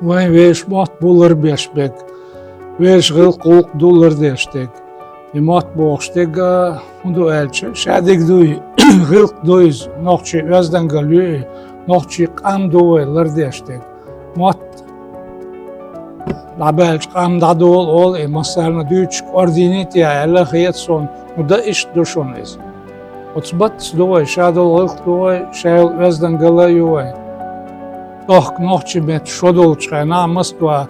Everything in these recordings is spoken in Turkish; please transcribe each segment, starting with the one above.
Vay veş mat bulur beşbek. Veş gıl kuluk dulur deştek. Mat boğuştek hundu elçi. Şadik duy gıl duyuz. Nokçi özden galüy. Nokçi qam duylar deştek. Mat labelç qam da ol masarna düç koordinat ya elle khiyat son. Bu da iş düşünüz. Otsbat doy şadol gıl doy şayl özden galüy. Toch ночи met шодолчка на Москва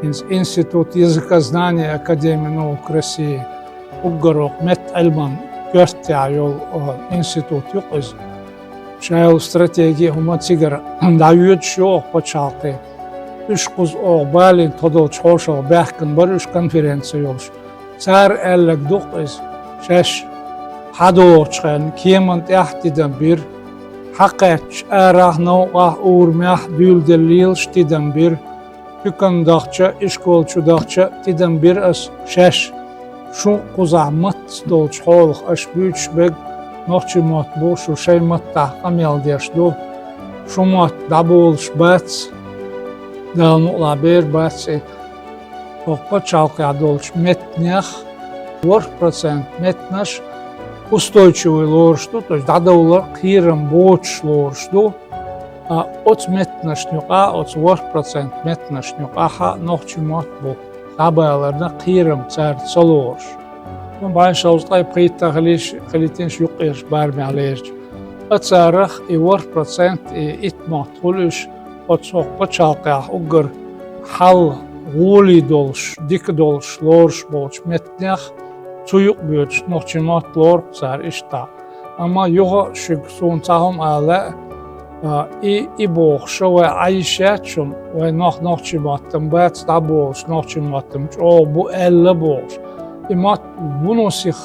Институт языкознания Академии наук России Угорок мет Альман Гёртя yol институт юқыз шайл стратегия хуматигар давют шо почалты үш қыз оғбалин тодолч хошо бәхкін бір үш конференция yolш цар әллік дуқыз шаш хадолчқан кемент яхтидан bir Haqqaç ərah nauqa uğurmah düldəlil ştidən bir hükümdaqça, işkolçudaqça tidən bir as şəş şu quzahmat dolç xolq aş büyüç bəg noqçı mat bu şu şey mat taqam yaldiyaşdu şu mat dabulş bats dalnuqla bir batsi toqpa çalqı dolç metnях 4% metnaş устойчивый лоршту, то есть дадаула кирам боч лоршту, от метнашнюка, от 4% метнашнюка, ха нохчи мат бу, дабайларда кирам цар солорш. Ну байшаустай прита халитинш юқиш барми алеш. От царах и 4% и итмат хулиш, от соқпа чалқах угар хал гули долш, дик долш лорш боч метнях, Çuyuk büyüç, nokçimat lor zar işta. Ama yoga şük son tahım ala i boğuşu ve ayşeçum ve nokçimatım bat da boğuş nokçimatım. O bu elle boğuş. İmat bunu sih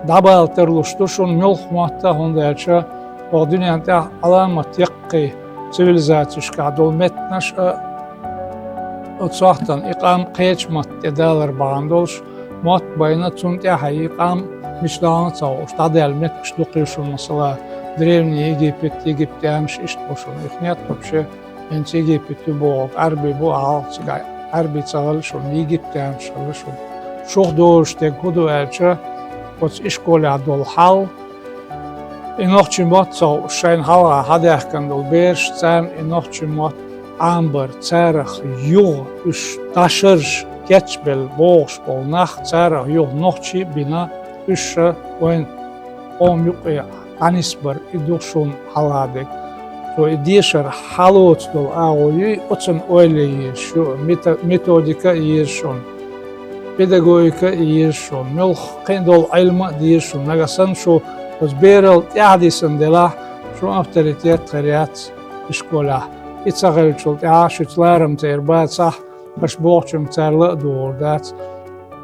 dabal terluştu şun mülkmatta hundayça o dünyada alamat yakki sivilizatışka dolmetnaş o çahtan iqam qeçmat edalar bağındolş. Mat bayına tümte hayıqam mişlanı çavuş. Tadı elmet kışlıqışın mesela Древний Египет, Египтянш işt boşun. İxniyat вообще ence Egipetü boğuk. Arbi bu ağalçıga. Arbi çağılışın, Египтянш alışın. Şuq doğuştek hudu elçe koç işgoli adol hal. İnoqçı mat çavuş. Şayn hala hadehken dol berş. Çan inoqçı mat ambar, çarıq, yuğ, üş taşırş. Geçbel, boğuş bol, nax, çaraq, yox, noqçi, bina, üçşə, oyun, yuq, anisbar, iduşun haladik. So, idişər halot dol ağoyu, oçun öyle yirşu, metodika yirşun, pedagogika yirşun, mülx, qindol ilma yirşun, nagasan şu, beril, yahdisin dela, şu avtoritet, qiriyat, işkola. İtsağırçult, şütlarım terbad, sah, Baş boğçum çarlı doğurdat,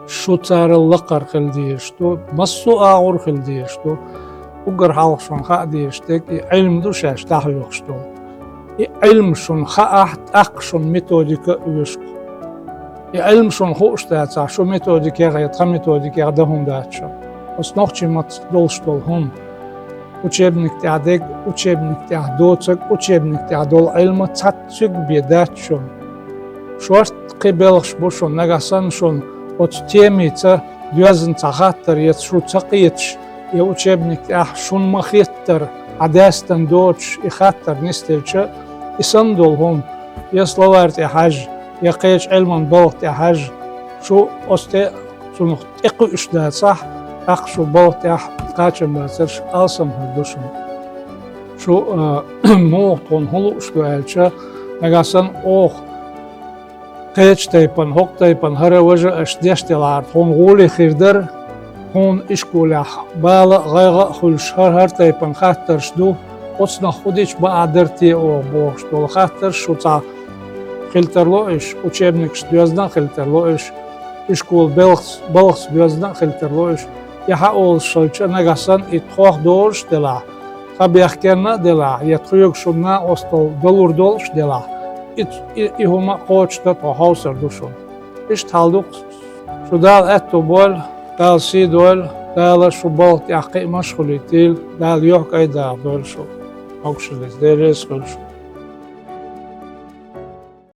şu çarılıqar xildiyiştu, masu ağır xildiyiştu, ugar halq şun xa diyiştik, ilm duşaş daha yoxştu. İlm şun xa aq şun metodika üyüşk. İlm şun xoştatsa, şu metodika yatqa metodika da hundatça. Osnoqçi mat dolştol hun. Учебникте адек, учебникте доцак, учебникте дол ilma çatsık bedatçun. Şort qibelx boşun nagasan şun ot temica düzün çaxatlar yet şu çaqiyç ya учебникте şun maxittar adastan doç ixattar nistelçe isan dolhun ya slovarti haj ya qeç ilman bolti haj şu oste şunu iqi üçda sah aq şu bolti qaçın basır alsam hurduşun şu moğton hulu üçdu elçe nagasan oq Qeç taypan, hoq taypan, haravajı aşdeştelar, hon guli xirdir, hon işkulah, bala gayga xulş, har taypan xattarşdu, otsna xudiç ba adirti o boğuşdol, xattar şuta xilterlo iş, учебник düzden xilterlo iş, işkul balx düzden xilterlo iş, yaha ol şalça nagasan itxoq doğuş dela, xabiyahkenna dela, yatxuyuk şunna ostol dolur dolş dela. İhuma qoçta to hausar duşun. İş talduq şu dal etto bol, dal si dol, dal şu bol yaqi maşğulitil, dal yok ayda dol şu. Okşulis, deres şu.